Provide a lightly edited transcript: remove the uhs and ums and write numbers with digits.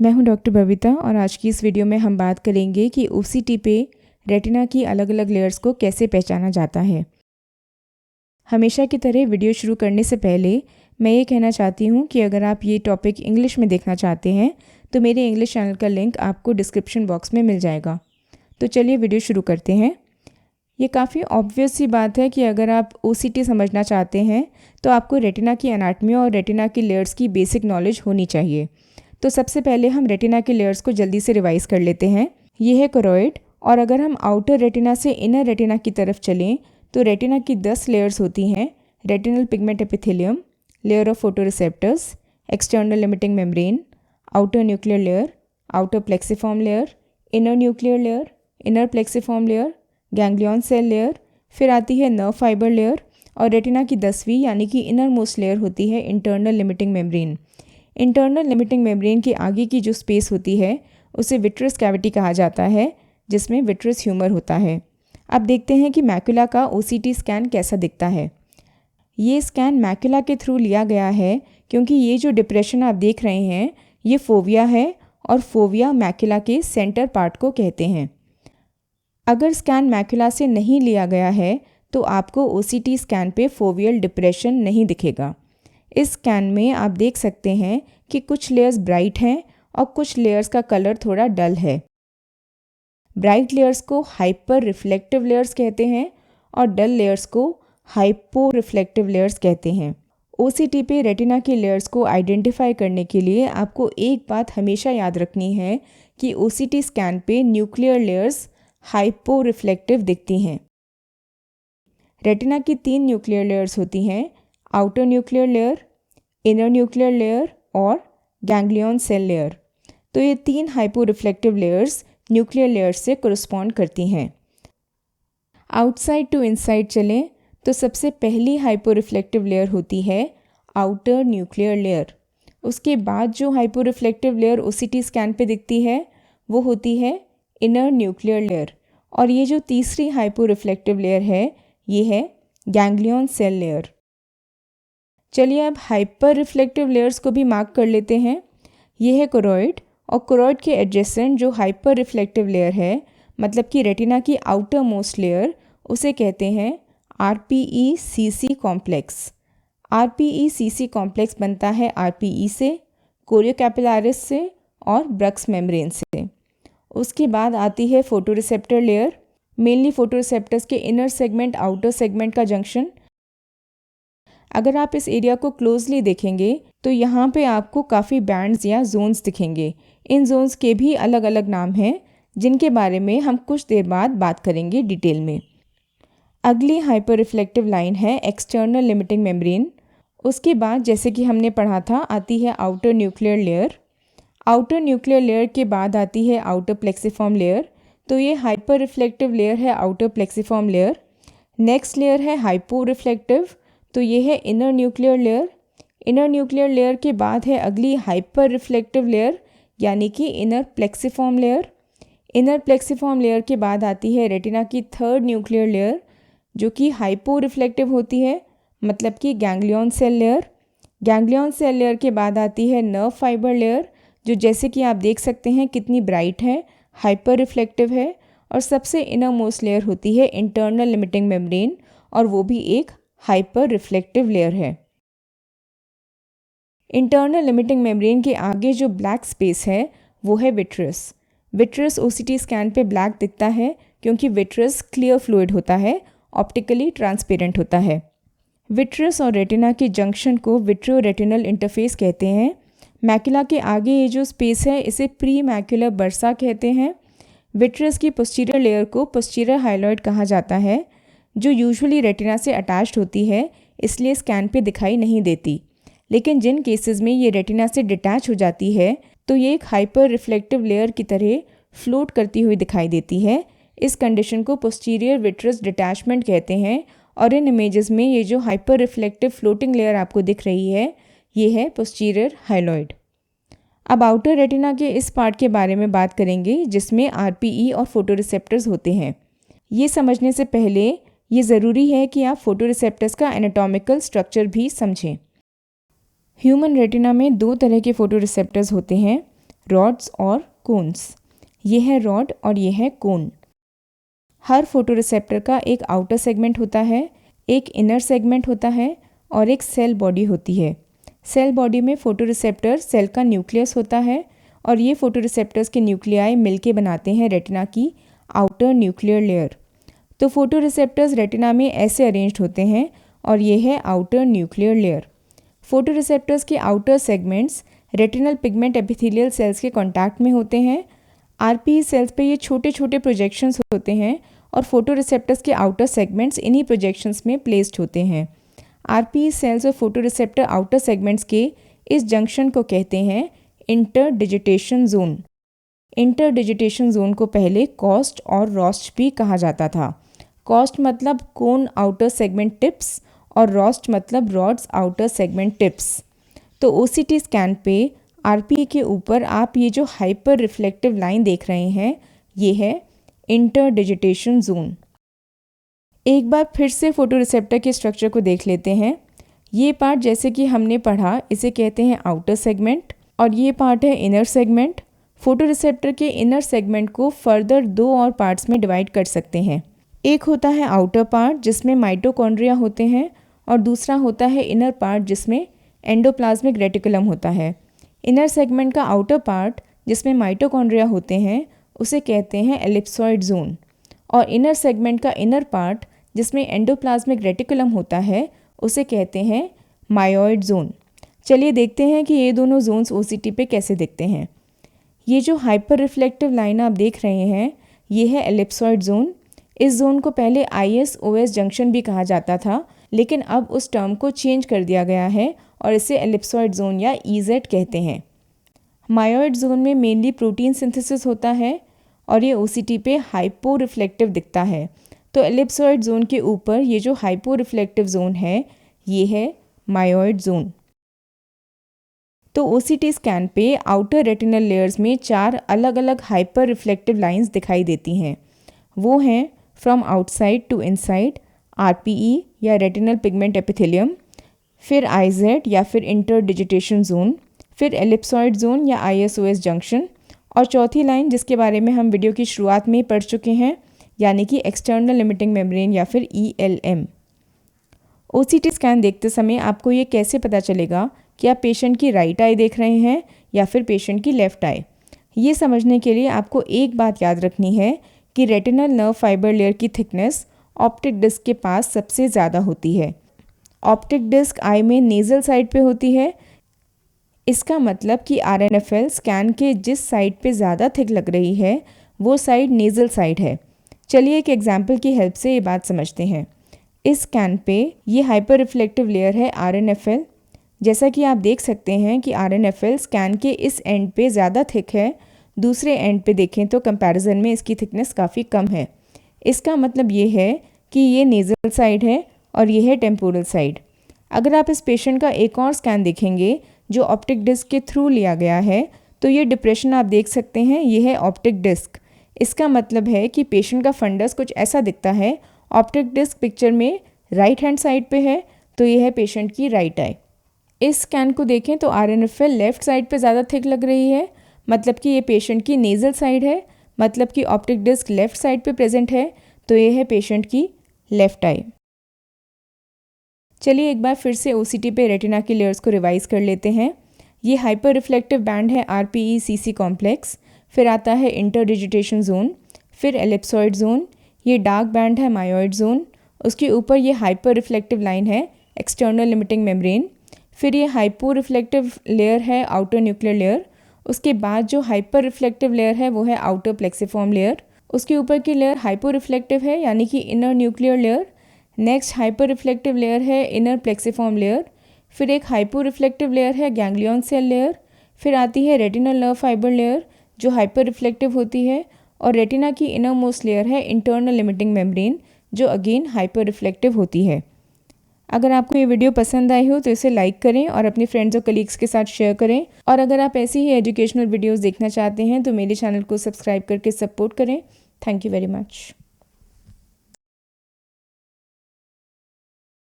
मैं हूं डॉक्टर बबीता और आज की इस वीडियो में हम बात करेंगे कि ओसीटी पे रेटिना की अलग अलग लेयर्स को कैसे पहचाना जाता है। हमेशा की तरह वीडियो शुरू करने से पहले मैं ये कहना चाहती हूँ कि अगर आप ये टॉपिक इंग्लिश में देखना चाहते हैं तो मेरे इंग्लिश चैनल का लिंक आपको डिस्क्रिप्शन बॉक्स में मिल जाएगा। तो चलिए वीडियो शुरू करते हैं। ये काफ़ी ऑब्वियस सी बात है कि अगर आप ओसीटी समझना चाहते हैं तो आपको रेटिना की एनाटमी और रेटिना की लेयर्स की बेसिक नॉलेज होनी चाहिए। तो सबसे पहले हम रेटिना के लेयर्स को जल्दी से रिवाइज कर लेते हैं। ये है कोरोइड, और अगर हम आउटर रेटिना से इनर रेटिना की तरफ चलें तो रेटिना की 10 लेयर्स होती हैं। Retinal pigment epithelium, layer of photoreceptors, external limiting membrane, outer nuclear layer, outer plexiform layer, inner nuclear layer, inner plexiform layer, ganglion cell layer, फिर आती है नर्व फाइबर लेयर, और रेटिना की 10वीं यानी कि इनर मोस्ट लेयर होती है internal limiting membrane. Internal limiting membrane के आगे की जो स्पेस होती है उसे विट्रस कैविटी कहा जाता है, जिसमें विट्रस ह्यूमर होता है। अब देखते हैं कि मैकुला का ओसीटी स्कैन कैसा दिखता है। ये स्कैन मैकुला के थ्रू लिया गया है क्योंकि ये जो डिप्रेशन आप देख रहे हैं ये फोविया है, और फोविया मैकुला के सेंटर पार्ट को कहते हैं। अगर स्कैन मैकुला से नहीं लिया गया है तो आपको ओसीटी स्कैन पे फोवियल डिप्रेशन नहीं दिखेगा। इस स्कैन में आप देख सकते हैं कि कुछ लेयर्स ब्राइट हैं और कुछ लेयर्स का कलर थोड़ा डल है। ब्राइट लेयर्स को हाइपर रिफ्लेक्टिव लेयर्स कहते हैं और डल लेयर्स को हाइपो रिफ्लेक्टिव लेयर्स कहते हैं। ओसीटी पे रेटिना की लेयर्स को आइडेंटिफाई करने के लिए आपको एक बात हमेशा याद रखनी है कि ओसीटी स्कैन पे न्यूक्लियर लेयर्स हाइपो रिफ्लेक्टिव दिखती हैं। रेटिना की 3 न्यूक्लियर लेयर्स होती हैं, outer nuclear layer, inner nuclear layer और गैंग्लियन सेल लेयर। तो ये 3 hypo reflective layers nuclear layers से कोरिस्पॉन्ड करती हैं। आउटसाइड टू इनसाइड चलें तो सबसे पहली हाइपो रिफ्लेक्टिव लेयर होती है आउटर न्यूक्लियर लेयर। उसके बाद जो hypo reflective layer OCT scan पे दिखती है वो होती है इनर न्यूक्लियर लेयर, और ये जो तीसरी हाइपो रिफ्लेक्टिव लेयर है ये है गैंग्लियन सेल लेयर। चलिए अब हाइपर रिफ्लेक्टिव लेयर्स को भी मार्क कर लेते हैं। ये है कोरोइड, और कोरोइड के एडजेसेंट जो हाइपर रिफ्लेक्टिव लेयर है, मतलब कि रेटिना की आउटर मोस्ट लेयर, उसे कहते हैं RPE-CC कॉम्प्लेक्स। RPE-CC कॉम्प्लेक्स बनता है RPE से, कोरियोकैपिलारिस से और ब्रक्स मेम्ब्रेन से। उसके बाद आती है फोटोरिसेप्टर लेयर, मेनली फोटोरिसेप्टर्स के इनर सेगमेंट आउटर सेगमेंट का जंक्शन। अगर आप इस एरिया को क्लोजली देखेंगे तो यहाँ पे आपको काफ़ी बैंड्स या जोन्स दिखेंगे। इन जोन्स के भी अलग अलग नाम हैं जिनके बारे में हम कुछ देर बाद बात करेंगे डिटेल में। अगली हाइपर रिफ्लेक्टिव लाइन है एक्सटर्नल लिमिटिंग मेम्ब्रेन। उसके बाद जैसे कि हमने पढ़ा था आती है outer nuclear layer. Outer nuclear layer के बाद आती है आउटर प्लेक्सिफॉर्म लेयर। तो ये हाइपर रिफ्लेक्टिव लेयर है outer plexiform layer. Next layer है हाइपो रिफ्लेक्टिव, तो ये है inner nuclear layer. Inner nuclear layer के बाद है अगली हाइपर रिफ्लेक्टिव लेयर यानी कि inner plexiform layer. Inner plexiform layer के बाद आती है रेटिना की थर्ड न्यूक्लियर लेयर जो कि हाइपो रिफ्लेक्टिव होती है, मतलब कि ganglion cell layer. Ganglion cell layer के बाद आती है नर्व फाइबर लेयर, जो जैसे कि आप देख सकते हैं कितनी ब्राइट है, हाइपर रिफ्लेक्टिव है। और सबसे इनर मोस्ट लेयर होती है इंटरनल लिमिटिंग मेम्ब्रेन, और वो भी एक हाइपर रिफ्लेक्टिव लेयर है। इंटरनल लिमिटिंग मेम्ब्रेन के आगे जो ब्लैक स्पेस है वो है विट्रस। विट्रस ओसीटी स्कैन पे ब्लैक दिखता है क्योंकि विट्रस क्लियर फ्लूइड होता है, ऑप्टिकली ट्रांसपेरेंट होता है। विट्रस और रेटिना के जंक्शन को विट्रियो रेटिनल इंटरफेस कहते हैं। मैकुला के आगे ये जो स्पेस है इसे प्री मैकुलर बर्सा कहते हैं। विट्रस की पोस्टीरियर लेयर को पोस्टीरियर हाइलॉइड कहा जाता है, जो यूजुअली रेटिना से अटैच्ड होती है, इसलिए स्कैन पे दिखाई नहीं देती। लेकिन जिन केसेस में ये रेटिना से डिटैच हो जाती है तो ये एक हाइपर रिफ्लेक्टिव लेयर की तरह फ्लोट करती हुई दिखाई देती है। इस कंडीशन को पोस्टीरियर विट्रस डिटैचमेंट कहते हैं, और इन इमेजेस में ये जो हाइपर रिफ्लेक्टिव फ्लोटिंग लेयर आपको दिख रही है ये है पोस्टीरियर हाइलॉइड। अब आउटर रेटिना के इस पार्ट के बारे में बात करेंगे जिसमें RPE और फोटोरिसेप्टर्स होते हैं। ये समझने से पहले ये ज़रूरी है कि आप फोटोरिसेप्टर्स का एनाटॉमिकल स्ट्रक्चर भी समझें। ह्यूमन रेटिना में 2 तरह के फोटोरिसेप्टर्स होते हैं, रॉड्स और कोन्स। ये है रॉड और ये है कोन। हर फोटोरिसेप्टर का एक आउटर सेगमेंट होता है, एक इनर सेगमेंट होता है और एक सेल बॉडी होती है। सेल बॉडी में फोटोरिसेप्टर सेल का न्यूक्लियस होता है और ये फोटोरिसेप्टर्स के न्यूक्लियाई मिलके बनाते हैं रेटिना की आउटर न्यूक्लियर लेयर। तो फोटोरिसेप्टर्स रेटिना में ऐसे अरेंज्ड होते हैं और ये है आउटर न्यूक्लियर लेयर। फोटोरिसेप्टर्स के outer segments retinal pigment epithelial cells के कांटेक्ट में होते हैं। आरपीई सेल्स पे ये छोटे छोटे प्रोजेक्शंस होते हैं और फोटोरिसेप्टर्स के आउटर सेगमेंट्स इन्हीं प्रोजेक्शंस में प्लेस्ड होते हैं। आरपीई सेल्स और फोटोरिसेप्टर आउटर सेगमेंट्स के इस जंक्शन को कहते हैं इंटरडिजिटेशन जोन। इंटरडिजिटेशन जोन को पहले कॉस्ट और रॉस्ट भी कहा जाता था। कॉस्ट मतलब कोन आउटर सेगमेंट टिप्स और रॉस्ट मतलब रॉड्स आउटर सेगमेंट टिप्स। तो ओसीटी स्कैन पे आरपीई के ऊपर आप ये जो हाइपर रिफ्लेक्टिव लाइन देख रहे हैं, ये है इंटरडिजिटेशन जोन। एक बार फिर से फोटोरिसेप्टर के स्ट्रक्चर को देख लेते हैं। ये पार्ट जैसे कि हमने पढ़ा, इसे कहते हैं आउटर सेगमेंट और ये पार्ट है इनर सेगमेंट। फोटोरिसेप्टर के इनर सेगमेंट को फर्दर दो और पार्ट्स में डिवाइड कर सकते हैं। एक होता है आउटर पार्ट जिसमें माइटोकॉन्ड्रिया होते हैं और दूसरा होता है इनर पार्ट जिसमें एंडोप्लाज्मिक रेटिकुलम होता है। इनर सेगमेंट का आउटर पार्ट जिसमें माइटोकॉन्ड्रिया होते हैं उसे कहते हैं एलिप्सॉइड जोन और इनर सेगमेंट का इनर पार्ट जिसमें एंडोप्लाज्मिक रेटिकुलम होता है उसे कहते हैं मायोइड जोन। चलिए देखते हैं कि ये दोनों जोन्स ओसीटी पे कैसे दिखते हैं। ये जो हाइपर रिफ्लेक्टिव लाइन आप देख रहे हैं, ये है एलिप्सॉइड जोन। इस जोन को पहले IS-OS जंक्शन भी कहा जाता था, लेकिन अब उस टर्म को चेंज कर दिया गया है और इसे एलिप्सॉइड जोन या EZ कहते हैं। मायोइड जोन में मेनली प्रोटीन सिंथेसिस होता है और ये ओसीटी पे हाइपो रिफ्लेक्टिव दिखता है। तो एलिप्सॉइड जोन के ऊपर ये जो हाइपो रिफ्लेक्टिव जोन है, ये है मायोइड जोन। तो ओसीटी स्कैन पे आउटर रेटिनल लेयर्स में 4 अलग अलग हाइपर रिफ्लेक्टिव लाइंस दिखाई देती हैं। वो हैं from outside to inside, RPE या रेटिनल पिगमेंट एपिथेलियम, फिर IZ या फिर इंटरडिजिटेशन जोन, फिर एलिप्सॉइड जोन या IS-OS जंक्शन और चौथी लाइन जिसके बारे में हम वीडियो की शुरुआत में ही पढ़ चुके हैं, यानी कि एक्सटर्नल लिमिटिंग मेम्ब्रेन या फिर ELM। ओसीटी स्कैन देखते समय आपको ये कैसे पता चलेगा कि आप पेशेंट की राइट आई देख रहे हैं या फिर पेशेंट की लेफ़्ट आई? ये समझने के लिए आपको एक बात याद रखनी है कि रेटिनल नर्व फाइबर लेयर की थिकनेस ऑप्टिक डिस्क के पास सबसे ज़्यादा होती है। ऑप्टिक डिस्क आई में नेज़ल साइड पे होती है। इसका मतलब कि RNFL स्कैन के जिस साइड पे ज़्यादा थिक लग रही है वो साइड नेज़ल साइड है। चलिए एक एग्जाम्पल की हेल्प से ये बात समझते हैं। इस स्कैन पे ये हाइपर रिफ्लेक्टिव लेयर है RNFL। जैसा कि आप देख सकते हैं कि RNFL स्कैन के इस एंड पे ज़्यादा थिक है, दूसरे एंड पे देखें तो कंपैरिजन में इसकी थिकनेस काफ़ी कम है। इसका मतलब ये है कि ये नेज़ल साइड है और ये है टेम्पोरल साइड। अगर आप इस पेशेंट का एक और स्कैन देखेंगे जो ऑप्टिक डिस्क के थ्रू लिया गया है, तो ये डिप्रेशन आप देख सकते हैं, ये है ऑप्टिक डिस्क। इसका मतलब है कि पेशेंट का फंडस कुछ ऐसा दिखता है। ऑप्टिक डिस्क पिक्चर में राइट हैंड साइड पे है, तो ये है पेशेंट की राइट आई। इस स्कैन को देखें तो RNFL लेफ़्ट साइड पे ज़्यादा थिक लग रही है, मतलब कि ये पेशेंट की नेज़ल साइड है, मतलब कि ऑप्टिक डिस्क लेफ़्ट साइड पे प्रेजेंट है, तो ये है पेशेंट की लेफ़्ट आई। चलिए एक बार फिर से ओसीटी पे रेटिना की लेयर्स को रिवाइज कर लेते हैं। ये हाइपर रिफ्लेक्टिव बैंड है RPE-CC कॉम्प्लेक्स, फिर आता है इंटरडिजिटेशन जोन, फिर एलिप्सॉइड जोन, ये डार्क बैंड है मायोइड जोन, उसके ऊपर ये हाइपर रिफ्लेक्टिव लाइन है एक्सटर्नल लिमिटिंग मेम्ब्रेन, फिर ये हाइपो रिफ्लेक्टिव लेयर है आउटर न्यूक्लियर लेयर, उसके बाद जो हाइपर रिफ्लेक्टिव लेयर है वो है आउटर प्लेक्सिफॉर्म लेयर, उसके ऊपर की लेयर हाइपो रिफ्लेक्टिव है यानी कि inner nuclear layer, next hyper reflective layer है इनर प्लेक्सिफॉर्म लेयर, फिर एक हाइपो रिफ्लेक्टिव लेयर है गैंग्लियन सेल लेयर, फिर आती है रेटिनल नर्व फाइबर लेयर जो हाइपर रिफ्लेक्टिव होती है, और रेटिना की इनर मोस्ट लेयर है इंटरनल लिमिटिंग मेम्ब्रेन जो अगेन हाइपर रिफ्लेक्टिव होती है। अगर आपको ये वीडियो पसंद आई हो तो इसे लाइक करें और अपने फ्रेंड्स और कलीग्स के साथ शेयर करें, और अगर आप ऐसी ही एजुकेशनल वीडियोस देखना चाहते हैं तो मेरे चैनल को सब्सक्राइब करके सपोर्ट करें। Thank you very much.